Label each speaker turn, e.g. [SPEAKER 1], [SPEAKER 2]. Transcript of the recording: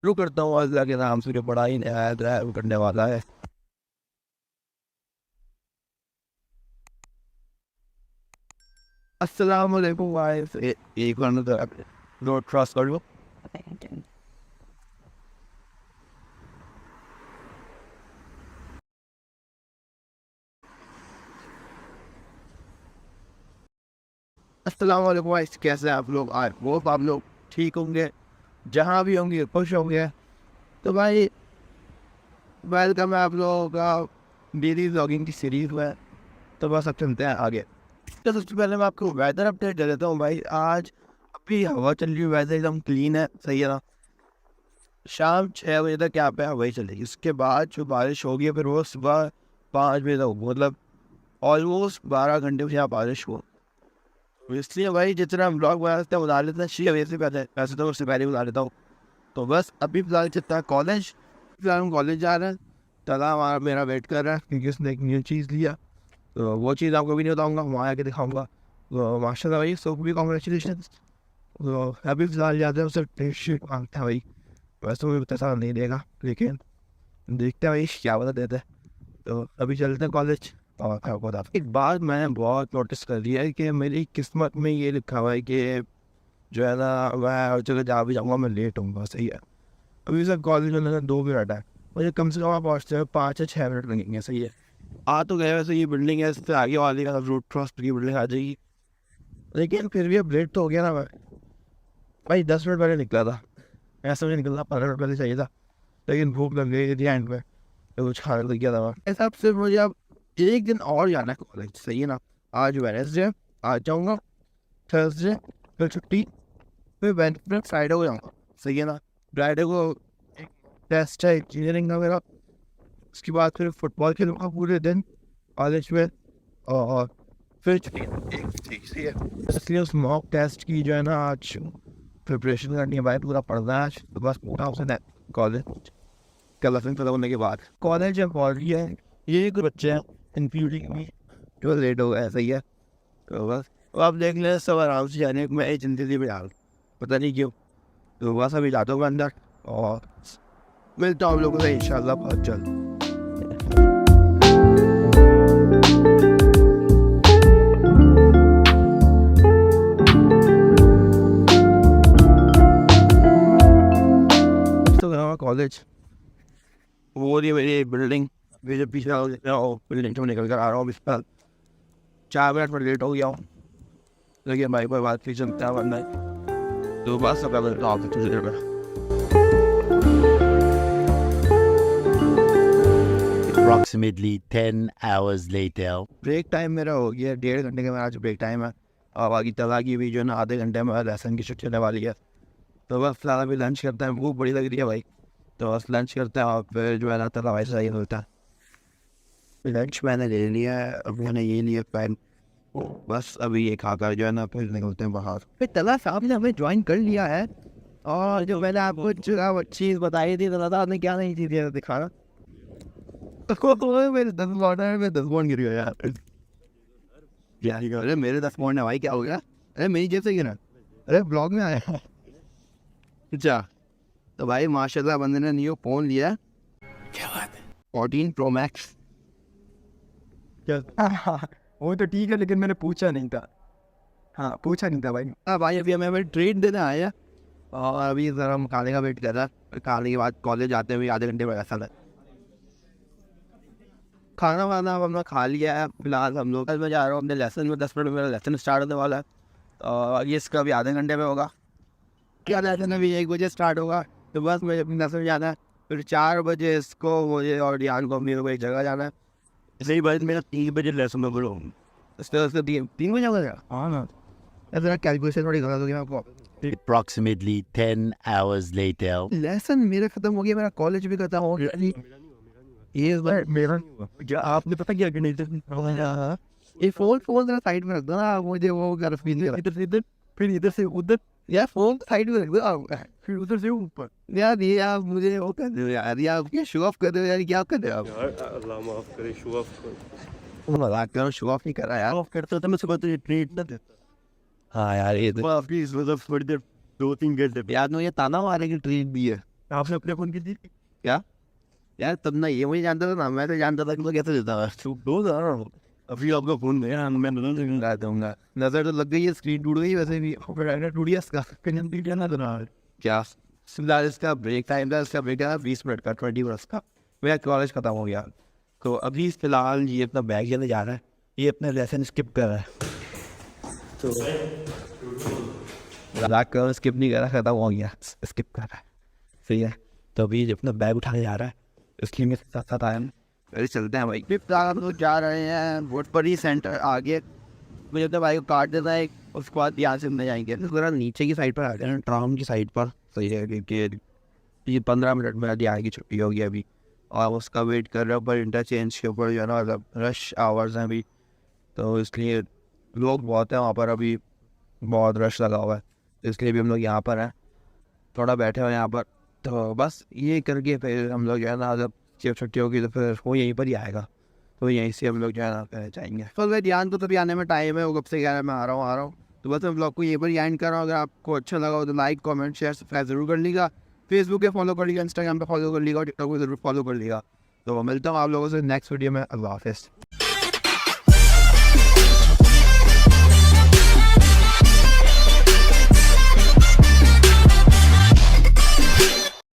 [SPEAKER 1] शुरू करता हूँ अल्लाह के नाम से, जो बड़ा ही नहायत रहम करने वाला है। अस्सलाम-ओ-अलैकुम गाइस, एक बार नोट क्रॉस कर लो। अस्सलाम-ओ-अलैकुम गाइस, कैसे हैं आप लोग? आई होप आप लोग ठीक होंगे, जहाँ भी होंगे खुश होंगे। तो भाई वेलकम है आप लोगों का डेली व्लॉगिंग की सीरीज में। तो बस अब चलते हैं आगे। तो सबसे पहले मैं आपको वेदर अपडेट दे देता हूँ भाई। आज अभी हवा चल रही है, वेदर एकदम क्लीन है, सही है ना। शाम 6 बजे तक यहाँ पे हवाई चलेगी, उसके बाद जो बारिश होगी फिर वो सुबह 5 बजे तक होगी। मतलब ऑलमोस्ट 12 घंटे में यहाँ बारिश हो। तो इसलिए भाई जितना ब्लॉग बना सकते हैं बना लेते हैं, 6 बजे से पहले, वैसे तो उससे पहले बना लेता हूँ। तो बस अभी फिलहाल चलता है कॉलेज। फिलहाल हम कॉलेज जा रहे हैं। तला हमारा मेरा वेट कर रहा है क्योंकि उसने एक न्यू चीज़ लिया, तो वो चीज़ आपको भी नहीं बताऊँगा, वहाँ आके दिखाऊँगा। तो माशाल्लाह भाई, सो भी कॉन्ग्रेचुलेशन। तो अभी फिलहाल जाते हैं, उससे टी शर्ट मांगते हैं भाई। वैसे तो मुझे पैसा नहीं देगा, लेकिन देखते हैं भाई क्या बता देते हैं। तो अभी चलते हैं कॉलेज। और क्या बता, एक बात मैंने बहुत नोटिस कर लिया है कि मेरी किस्मत में ये लिखा हुआ है कि जो है ना, मैं हर जगह जहाँ भी जाऊँगा मैं लेट होऊंगा, सही है। अभी सर कॉलेज में लगा 2 मिनट है, मुझे कम से कम वहाँ पहुँचते हुए 5 या 6 मिनट लगेंगे, सही है। आ तो गए, वैसे ये बिल्डिंग है, इससे आगे वाली का रूट क्रॉस की बिल्डिंग आ जाएगी, लेकिन फिर भी अब लेट तो हो गया ना भाई। 10 मिनट पहले निकला था, ऐसा मुझे निकलना 15 मिनट पहले चाहिए था, लेकिन भूख लग गई थी एंड में, तो कुछ खाने लग गया था। ऐसा अब सिर्फ मुझे अब एक दिन और जाना है कॉलेज, सही है ना। आज वेडनेसडे, आज जाऊँगा, थर्सडे फिर छुट्टी, फिर वेडनेसडे फ्राइडे को जाऊँगा, सही है ना। फ्राइडे को एक टेस्ट है इंजीनियरिंग का मेरा, उसके बाद फिर फुटबॉल खेलूँगा पूरे दिन कॉलेज में, और फिर छुट्टी एक सही है। इसलिए उस मॉक टेस्ट की जो है ना आज प्रिपरेशन करनी है भाई, पूरा पढ़ना है आज। तो बस पूरा उसने कॉलेज का लेसन खत्म होने के बाद कॉलेज जब पढ़ रही है, ये कुछ बच्चे हैं इंक्लूडिंग मी जो लेट हो गए, सही है। तो बस अब आप देख लें, सब आराम से जाने मैं जिंदगी में डाल, पता नहीं क्यों। तो बस अभी जाता हूँ मैं अंदर, और मिलता हूँ आप लोगों से इंशाल्लाह बहुत जल्द। तो कॉलेज वो रही मेरी बिल्डिंग, मेरे पीछे बिल्डिंग से निकल कर आ रहा हूँ। इस पर 4 मिनट में लेट हो गया हूँ, लेकिन भाई कोई बात नहीं, चलता है वरना। तो बस अब कुछ देर में
[SPEAKER 2] Approximately 10 hours later.
[SPEAKER 1] Break time मेरा हो गया, 1.5 घंटे का मेरा आज ब्रेक टाइम है। और बाकी तला की भी जो है ना आधे घंटे में लेसन की छुट्टी होने वाली है। तो बस फिलहाल अभी लंच करते हैं, भूख बड़ी लग रही है भाई। तो बस लंच करते हैं और फिर जो है ना तला वैसा ही होता है। लंच मैंने ले लिया है, अब मैंने ये लिया पैन, बस अभी ये खाकर जो है ना फिर निकलते हैं बाहर। फिर तला साहब ने हमें ज्वाइन कर लिया है, और जो मैंने आपको जो चीज़ बताई थी, तला साहब ने क्या नहीं थी दिखाना। मेरे 10 पॉइंट है, मेरे 10 पॉइंट गिर गया यार। क्या ही अरे मेरे 10 पॉइंट है भाई, क्या हो गया? अरे मेरी जेब से गिरा, अरे ब्लॉग में आया। अच्छा, तो भाई माशाल्लाह बंदे ने न्यू फ़ोन लिया, क्या बात है, 14 प्रो मैक्स।
[SPEAKER 3] क्या? हाँ, वो तो ठीक है, लेकिन मैंने पूछा नहीं था। हाँ, पूछा नहीं था भाई।
[SPEAKER 1] हाँ भाई, अभी हमें ट्रीट देने आए हैं, और अभी ज़रा हम खाने का वेट कर रहे हैं। खाने के बाद कॉलेज आते हुए आधे घंटे में ऐसा है। खाना वाना अब हमने खा लिया है। फिलहाल हम लोग, मैं जा रहा हूँ अपने लेसन में, 10 मिनट में मेरा लेसन स्टार्ट होने वाला है, और ये इसका भी आधे घंटे में होगा। क्या लेसन अभी 1 बजे स्टार्ट होगा, तो बस मुझे अपने लेसन में जाना है। फिर 4 बजे इसको, मुझे और यान को अपनी को एक जगह जाना है। इसलिए भाई मेरा 3 बजे लेसन में बोलो, उसके 3 बजे होगा।
[SPEAKER 3] हाँ ना।
[SPEAKER 1] ऐसा कैलकुलेशन थोड़ी गलत होगी आपको।
[SPEAKER 2] Approximately 10 hours later.
[SPEAKER 1] लेसन मेरा खत्म हो गया, मेरा कॉलेज भी खत्म हो गया। ये
[SPEAKER 3] मेरा नहीं हुआ क्या? आपने पता क्या गणित?
[SPEAKER 1] ये फोन फोन जरा साइड में रख दो ना, मुझे वो कर फील
[SPEAKER 3] इधर से इधर, फिर इधर से उधर,
[SPEAKER 1] यार, फोन साइड में रख दो।
[SPEAKER 3] फिर उधर से ऊपर।
[SPEAKER 1] यार ये आप मुझे वो कर दो यार, ये आप क्या शो ऑफ कर रहे हो यार, क्या कर रहे हो आप?
[SPEAKER 3] अल्लाह माफ करे, शो ऑफ कर।
[SPEAKER 1] मजाक करो, शो ऑफ नहीं कर रहा यार।
[SPEAKER 3] ऑफ करता हो तो मैं सुबह तुझे ट्रीट ना देता।
[SPEAKER 1] हाँ यार, ये
[SPEAKER 3] आपकी इस वजह थोड़ी देर 2-3 घंटे
[SPEAKER 1] याद नहीं, ये ताना मारने की ट्रीट भी है।
[SPEAKER 3] आपने अपने फ़ोन की दी?
[SPEAKER 1] क्या यार, तब ना ये मुझे जानता था ना, मैं तो जानता था कि मैं कैसे देता था।
[SPEAKER 3] दो हज़ार अभी आपका फ़ोन गया, मैं
[SPEAKER 1] ला दूंगा, नजर तो लग गई है, स्क्रीन टूट गई वैसे भी।
[SPEAKER 3] टूट गया इसका, कहीं भी ना देना।
[SPEAKER 1] क्या फिलहाल इसका ब्रेक टाइम था, इसका ब्रेक था 20 मिनट का, 20 मिनट्स का। मेरा कॉलेज खत्म हो गया, तो अभी फिलहाल ये अपना बैग लेने जा रहा है, ये अपना लेसन स्किप कर रहा है। तो मजाक कर, स्किप नहीं कर रहा, खत्म हो गया, स्किप कर रहा है, सही है। तो अभी ये अपना बैग उठाने जा रहा है, इसलिए मेरे साथ साथ आया हूँ। अरे चलते हैं भाई, फिलहाल हम लोग जा रहे हैं वोटपरी सेंटर आगे। मुझे अपने भाई को काट देता है, उसके बाद यहाँ से जाएंगे थोड़ा नीचे की साइड पर आ गए हैं, ट्राम की साइड पर, सही है, क्योंकि ये 15 मिनट में यहाँ की छुट्टी होगी अभी, और उसका वेट कर रहे हैं पर इंटरचेंज के ऊपर जो है ना, मतलब रश आवर्स हैं अभी, तो इसलिए लोग बहुत हैं वहाँ पर, अभी बहुत रश लगा हुआ है, तो इसलिए भी हम लोग यहाँ पर हैं, थोड़ा बैठे हुए हैं यहाँ पर। तो बस ये करके फिर हम लोग जो है ना, जब छुट्टी होगी तो फिर वो यहीं पर ही आएगा, तो यहीं से हम लोग जो है ना जाएंगे। तो मैं ध्यान को तभी आने में टाइम है, वो कब से कह रहा है मैं आ रहा हूँ। तो बस मैं ब्लॉग को यहीं पर ही एंड कर रहा हूँ। अगर आपको अच्छा लगा हो तो लाइक, कमेंट, शेयर, सब्सक्राइब जरूर कर लीजिएगा। फेसबुक पे फॉलो कर लीजिएगा, इंस्टाग्राम पे फॉलो कर लीजिएगा, टिकटॉक पे जरूर फॉलो कर लीजिएगा। तो मिलता हूँ आप लोगों से नेक्स्ट वीडियो में। अल्लाह हाफिज़।